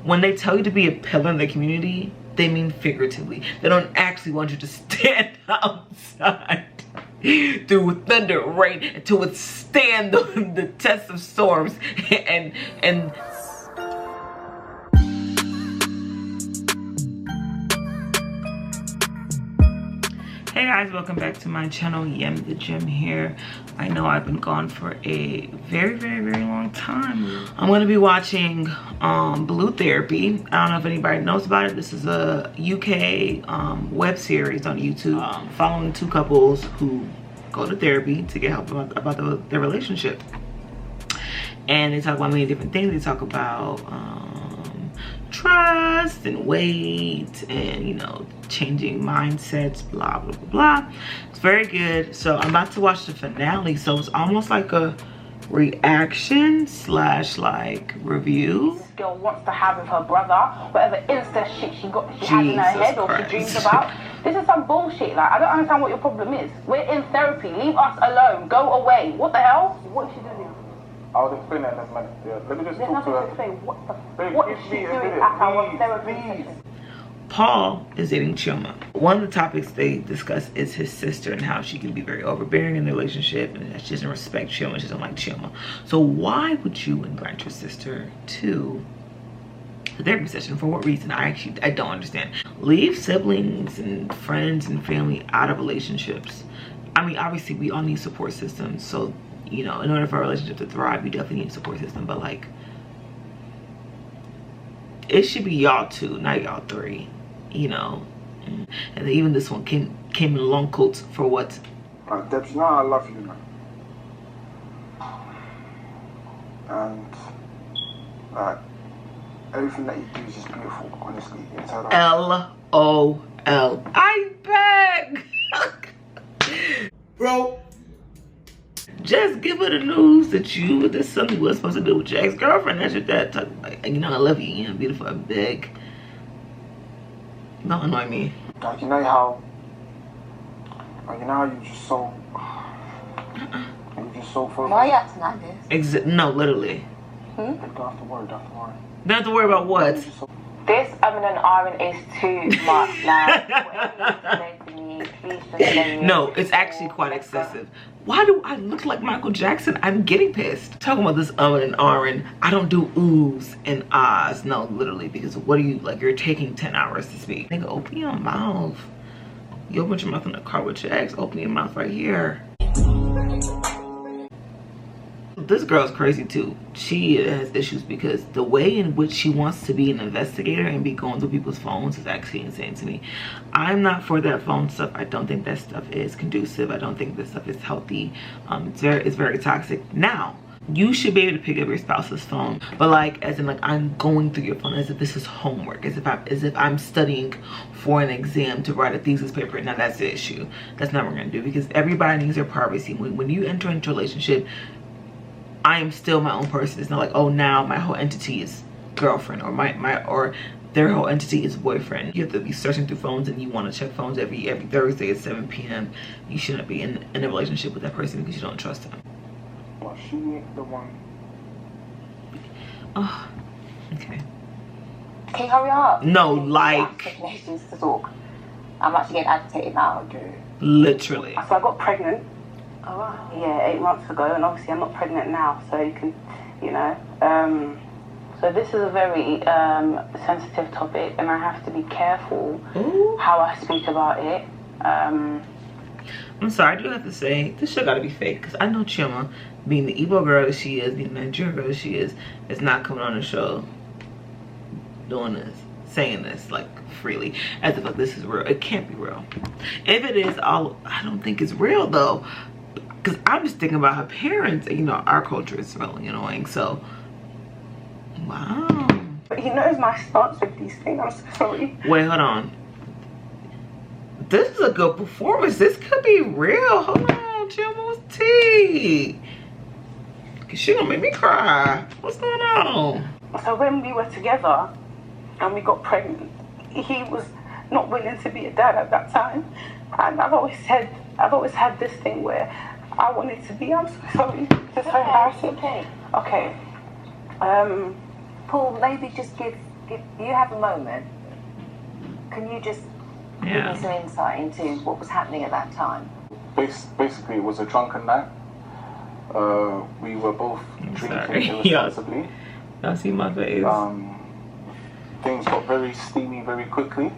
when they tell you to be a pillar in the community, they mean figuratively. They don't actually want you to stand outside through thunder, rain, to withstand the test of storms and Hey guys, welcome back to my channel. Yem.thegem here. I know I've been gone for a very long time. I'm going to be watching Blue Therapy. I don't know if anybody knows about it. This is a UK web series on YouTube following two couples who go to therapy to get help about their relationship. And they talk about many different things. They talk about trust and weight and, you know, changing mindsets, blah blah blah. It's very good. So I'm about to watch the finale, so it's almost like a reaction slash like review. This girl wants to have with her brother whatever incest shit she has in her head or she dreams about. This is some bullshit. Like, I don't understand what your problem is. We're in therapy. Leave us alone. Go away. What the hell? What is she doing? I'll explain that in a minute. Yeah, let me just talk to her. What is she doing at our therapy session? Paul is dating Chioma. One of the topics they discuss is his sister and how she can be very overbearing in the relationship and that she doesn't respect Chioma, she doesn't like Chioma. So why would you invite your sister to the therapy session? For what reason? I don't understand. Leave siblings and friends and family out of relationships. I mean, obviously we all need support systems. So, you know, in order for our relationship to thrive, we definitely need a support system. But like, it should be y'all two, not y'all three. You know, and then even this one came in long coats for what? Debs, you know I love you, man. And everything that you do is just beautiful, honestly, inside out. LOL. I beg. Bro. Just give her the news that there's something you were supposed to do with your ex-girlfriend. That's your dad talking like, you know, I love you, you're beautiful, I beg. Don't annoy me. Like, you know how you're just so, you're just so focused. Why are you acting like this? No, literally. You don't have to worry, don't have to worry. Don't have to worry about what? This and Aaron is too much. Like, whatever you say to me, please just say it. No, it's actually quite excessive. Why do I look like Michael Jackson? I'm getting pissed. Talking about this and Aaron, I don't do oohs and ahs. No, literally, because what are you, like, you're taking 10 hours to speak. Nigga, open your mouth. You open your mouth in the car with your ex, open your mouth right here. This girl's crazy too. She has issues because the way in which she wants to be an investigator and be going through people's phones is actually insane to me. I'm not for that phone stuff. I don't think that stuff is conducive. I don't think this stuff is healthy. It's very toxic. Now, you should be able to pick up your spouse's phone, but like, as in like, I'm going through your phone as if this is homework, as if I'm studying for an exam to write a thesis paper. Now that's the issue. That's not what we're gonna do, because everybody needs their privacy. When you enter into a relationship, I am still my own person. It's not like, oh, now my whole entity is girlfriend or or their whole entity is boyfriend. You have to be searching through phones and you want to check phones every Thursday at 7 p.m. You shouldn't be in a relationship with that person because you don't trust them. Well, she ain't the one. Oh, okay. Can you hurry up? No, like. To talk. I'm actually getting agitated now. Okay. Literally. So I got pregnant. Oh, wow. Yeah, 8 months ago, and obviously I'm not pregnant now, so you can, you know. So this is a very sensitive topic, and I have to be careful how I speak about it. I'm sorry, I do have to say, this shit gotta be fake, because I know Chioma, being the Igbo girl that she is, being the Nigerian girl that she is not coming on the show doing this, saying this, like, freely, as if like, this is real. It can't be real. If it is, I don't think it's real, though. Because I'm just thinking about her parents, and you know, our culture is really annoying, so, wow. But he knows my stance with these things, I'm so sorry. Wait, hold on. This is a good performance. This could be real. Hold on, Chioma, what's tea? Cause she gonna make me cry. What's going on? So when we were together, and we got pregnant, he was not willing to be a dad at that time. And I've always had this thing where I wanted to be. I'm so sorry. It's so embarrassing. Okay. Paul, maybe just give if you have a moment, can you just give me some insight into what was happening at that time? Basically, it was a drunken night. We were both drinking irresponsibly. Y'all see my face. Things got very steamy very quickly,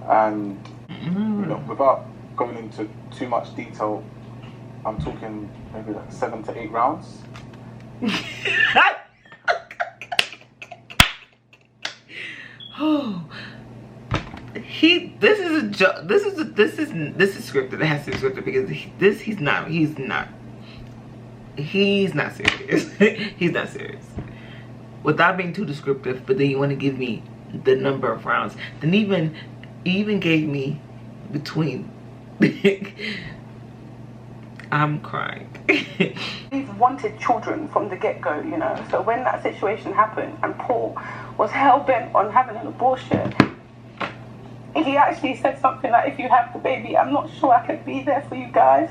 and you know, without going into too much detail, I'm talking maybe like 7 to 8 rounds. Oh, this is a joke. This is scripted. It has to be scripted because he's not serious. He's not serious. Without being too descriptive, but then you want to give me the number of rounds. Then even gave me between. I'm crying. We've wanted children from the get-go, you know. So when that situation happened and Paul was hell-bent on having an abortion, he actually said something like, if you have the baby, I'm not sure I can be there for you guys.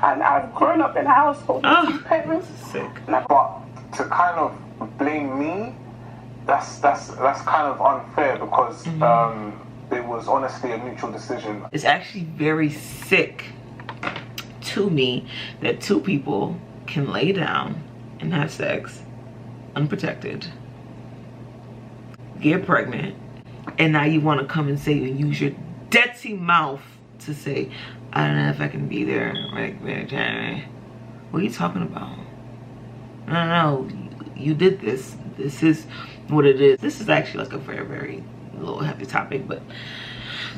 And I've grown up in a household with 2 parents. Sick. But to kind of blame me, that's kind of unfair because it was honestly a mutual decision. It's actually very sick to me that 2 people can lay down and have sex unprotected, get pregnant, and now you want to come and say and use your dirty mouth to say, I don't know if I can be there. Like, what are you talking about? I don't know. You did this. This is what it is. This is actually like a very, very little heavy topic, but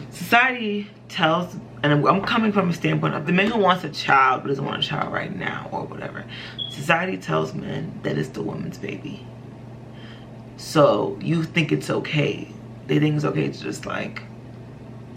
society tells, and I'm coming from a standpoint of the man who wants a child but doesn't want a child right now or whatever. Society tells men that it's the woman's baby. So you think it's okay. They think it's okay to just like,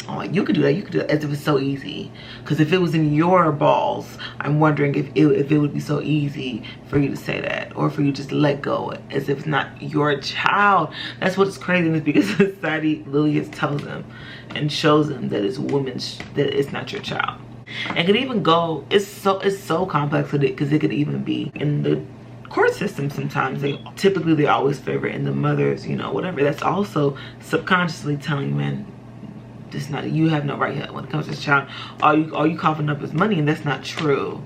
oh, you could do that, you could do that, as if it's so easy. Because if it was in your balls, I'm wondering if it would be so easy for you to say that, or for you just to let go as if it's not your child. That's what's crazy, is because society literally just tells them and shows them that it's that it's not your child. And it could even go, it's so complex with it, because it could even be in the court system. Sometimes they always favor in the mothers, you know, whatever. That's also subconsciously telling men, this not, you have no right here when it comes to this child. All you coughing up is money, and that's not true.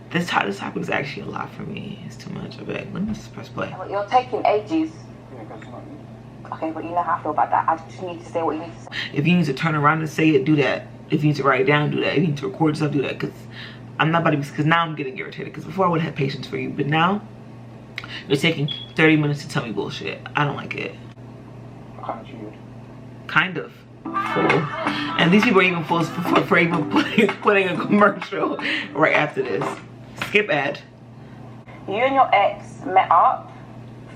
This topic is actually a lot for me. It's too much. I beg. Let me just press play. Well, you're taking ages. Okay, but you know how I feel about that. I just need to say what you need to say. If you need to turn around and say it, do that. If you need to write it down, do that. If you need to record yourself, do that. Because I'm not about to be, because now I'm getting irritated. Because before I would have patience for you, but now you're taking 30 minutes to tell me bullshit. I don't like it. Kind of full. And these people are even full for even putting a commercial right after this. Skip ad. You and your ex met up,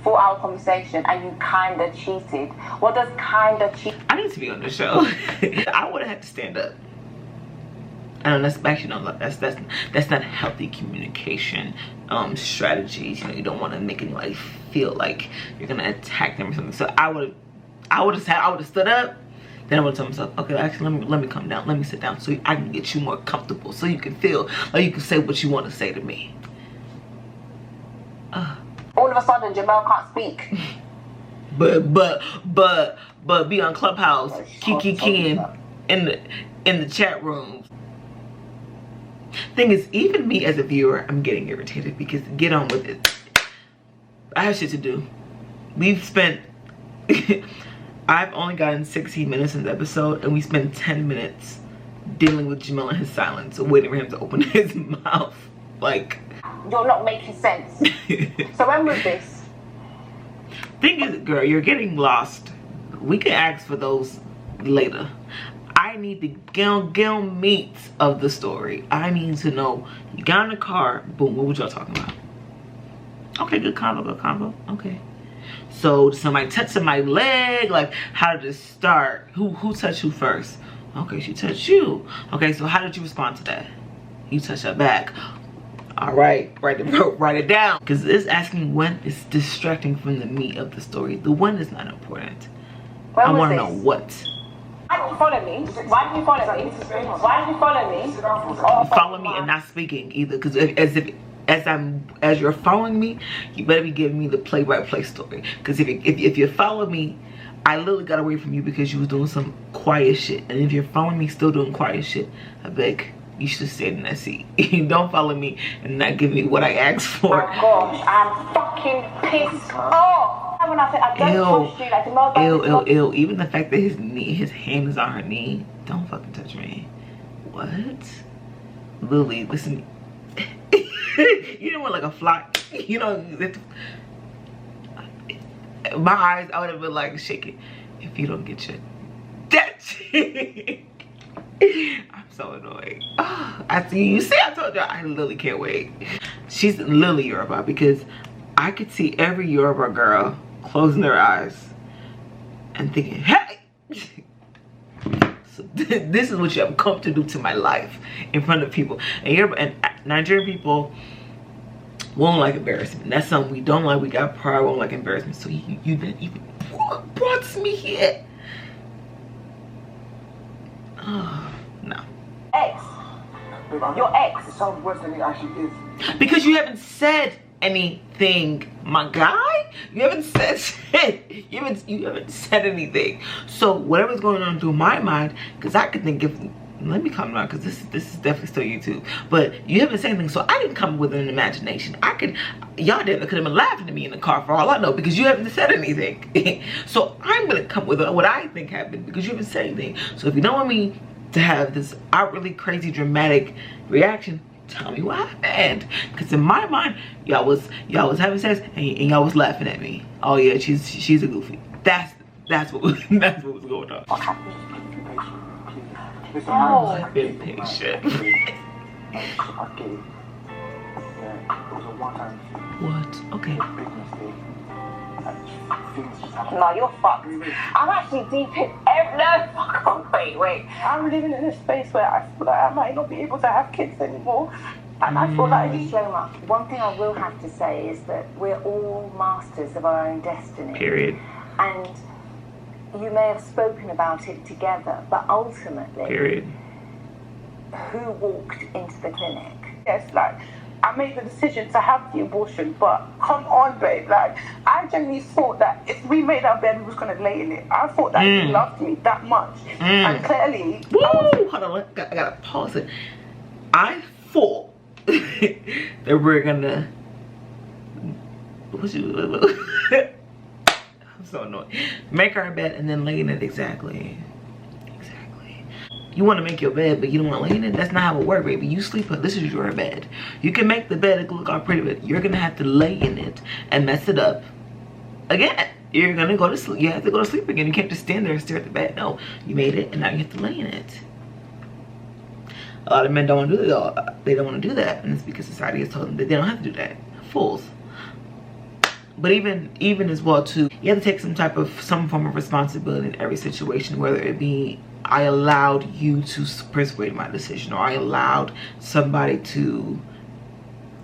4-hour conversation, and you kinda cheated. What does kinda cheat? I need to be on the show. I would have had to stand up. I don't know, that's actually no, that's not healthy communication strategies. You know, you don't want to make anybody feel like you're gonna attack them or something. So I would have stood up. Then I would tell myself, okay, actually let me come down, let me sit down so I can get you more comfortable, so you can feel like you can say what you want to say to me. All of a sudden Jahmel can't speak. but be on Clubhouse, kiki in the chat rooms. Thing is, even me as a viewer, I'm getting irritated, because get on with it. I have shit to do. We've spent I've only gotten 16 minutes in the episode, and we spent 10 minutes dealing with Jahmel and his silence, waiting for him to open his mouth. Like, you're not making sense. So when was this? Thing is, girl, you're getting lost. We can ask for those later. I need the gil meat of the story. I need to know, you got in the car, boom, what was y'all talking about? Okay, good combo, okay. So somebody touched my leg, like, how did it start? Who touched who first? Okay, she touched you. Okay, so how did you respond to that? You touched her back. All right, write it down. Because it's asking when is distracting from the meat of the story. The when is not important. I want to know what. Why did you follow me? Why did you follow me? Follow me and not speaking either, because as if as you're following me, you better be giving me the play-by-play story. Because if you follow me, I literally got away from you because you was doing some quiet shit. And if you're following me still doing quiet shit, I beg you should stay in that seat. Don't follow me and not give me what I asked for. Oh gosh, I'm fucking pissed off. When I said I don't trust you, like the Ew. Even the fact that his hand is on her knee. Don't fucking touch me. What? Lily, listen. You know what, like a fly. You know, my eyes, I would have been like shaking if you don't get your that shit. I'm so annoyed. Oh, I see you. See, I told you I literally can't wait. She's literally Yoruba because I could see every Yoruba girl closing their eyes and thinking, hey. So this is what you have come to do to my life in front of people. And Nigerian people won't like embarrassment. That's something we don't like. We got pride, won't like embarrassment. So you even brought me here. Oh, no. Ex. Your ex. It sounds worse than it actually is. Because you haven't said anything, my guy. You haven't said shit. You haven't said anything. So whatever's going on through my mind, because I could think of, let me calm down because this is definitely still YouTube. But you haven't said anything, so I didn't come with an imagination. Y'all could have been laughing at me in the car for all I know because you haven't said anything. So I'm gonna come with what I think happened because you haven't said anything. So if you don't want me to have this outwardly crazy dramatic reaction, tell me what happened. Because in my mind, y'all was having sex and y'all was laughing at me. Oh yeah, she's a goofy. That's what was going on. Listen, I've been patient. I get it. Yeah, it was a one-time mistake. What? Okay. Big mistake. And things just happened. No, you're fucked. I'm actually deep in no, fuck on. Wait. I'm living in a space where I feel like I might not be able to have kids anymore. And I feel like it's Chioma, one thing I will have to say is that we're all masters of our own destiny. Period. And you may have spoken about it together, but ultimately, Period. who walked into the clinic? yes, like I made the decision to have the abortion, but come on, babe. Like I genuinely thought that if we made our bed, we was gonna lay in it. I thought that he loved me that much, and clearly, Woo! Hold on, I gotta pause it. I thought that we're gonna. I'm so annoyed. Make our bed and then lay in it. Exactly. You want to make your bed, but you don't want to lay in it? That's not how it works, baby. You sleep, this is your bed. You can make the bed look all pretty, but you're going to have to lay in it and mess it up again. You're going to go to sleep. You have to go to sleep again. You can't just stand there and stare at the bed. No, you made it, and now you have to lay in it. A lot of men don't want to do that. They don't want to do that, and it's because society has told them that they don't have to do that. Fools. But even as well too, you have to take some form of responsibility in every situation, whether it be I allowed you to persuade my decision, or I allowed somebody to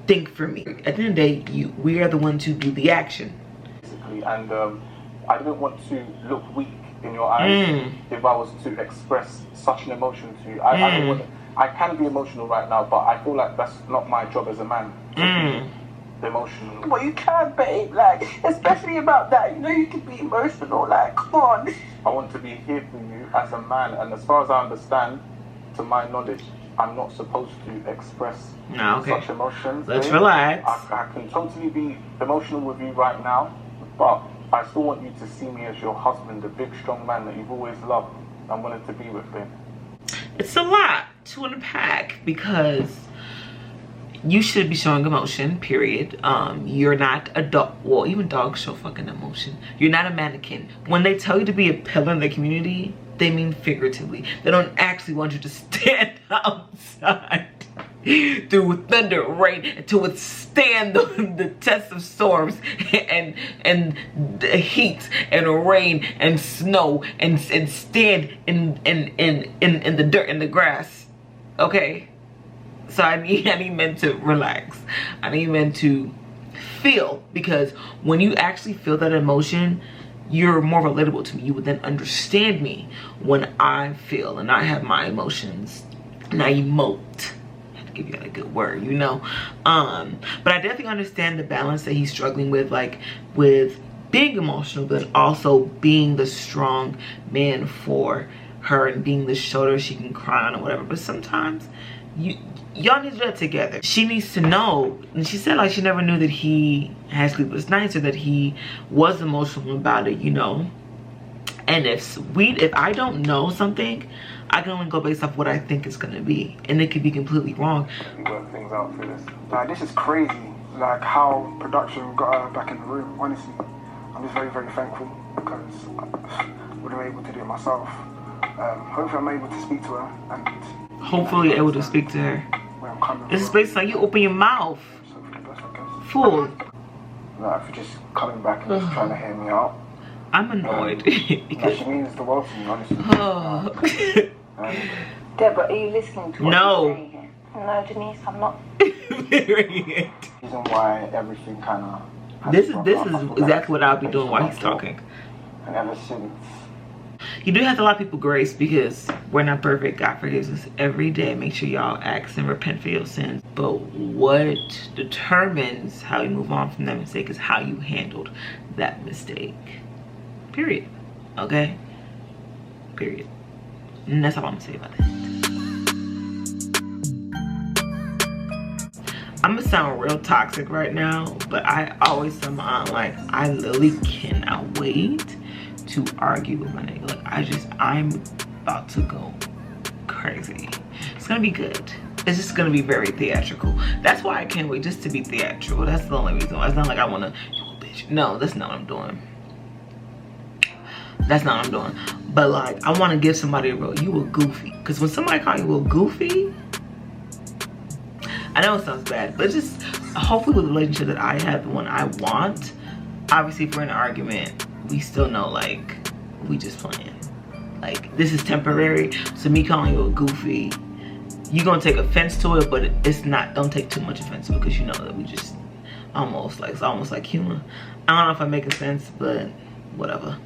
think for me. At the end of the day, we are the ones who do the action. Basically, and I didn't want to look weak in your eyes if I was to express such an emotion to you. I don't want. I can be emotional right now, but I feel like that's not my job as a man. To be emotional. well, you can, babe. Like especially about that. You know, you can be emotional. Like, come on. I want to be here for you as a man, and as far as I understand, to my knowledge, I'm not supposed to express such emotions. Let's relax. I can totally be emotional with you right now, but I still want you to see me as your husband, the big, strong man that you've always loved and wanted to be with, babe. It's a lot to unpack because you should be showing emotion, period. You're not a dog. Well, even dogs show fucking emotion. You're not a mannequin. When they tell you to be a pillar in the community, they mean figuratively. They don't actually want you to stand outside through thunder, rain, to withstand the test of storms and the heat and rain and snow and stand in the dirt and the grass. Okay? So I need men to relax. I need men to feel, because when you actually feel that emotion, you're more relatable to me. You would then understand me when I feel and I have my emotions and I emote. to give you a good word, you know. But I definitely understand the balance that he's struggling with, like with being emotional, but also being the strong man for her and being the shoulder she can cry on or whatever. But sometimes y'all need to do that together. She needs to know, and she said like she never knew that he had sleepless nights or that he was emotional about it, you know. And if I don't know something, I can only go based off what I think it's gonna be, and it could be completely wrong. We work things out for this. Like, this is crazy. Like how production got her back in the room. Honestly, I'm just very, very thankful because I wouldn't be able to do it myself. Hopefully, I'm able to speak to her and hopefully able to speak to her. Where I'm coming This is from. based on you open your mouth. So for the best, I guess. Fool. Like, for just coming back and just trying to hear me out. I'm annoyed. Like, she means the world to me, honestly. Deborah, are you listening to what No. you're saying here? No, Denise, I'm not. Reason why everything kind of. This is exactly what I'll be doing while he's talking. And ever since. You do have to allow people grace because we're not perfect. God forgives us every day. Make sure y'all ask and repent for your sins. But what determines how you move on from that mistake is how you handled that mistake. Period. Okay? Period. And that's all I'm gonna say about that. I'm gonna sound real toxic right now, but I always tell my aunt, like, I literally cannot wait to argue with my nigga. Like, I'm about to go crazy. It's gonna be good. It's just gonna be very theatrical. That's why I can't wait, just to be theatrical. That's the only reason. It's not like I wanna, you bitch. No, that's not what I'm doing. That's not what I'm doing. But like, I wanna give somebody a real, you a goofy. Cause when somebody call you a goofy, I know it sounds bad, but just hopefully with the relationship that I have, the one I want, obviously if we're in an argument, we still know like, we just playing. Like, this is temporary, so me calling you a goofy, you're gonna take offense to it, but it's not, don't take too much offense to it because you know that we just it's almost like humor. I don't know if I'm making sense, but whatever.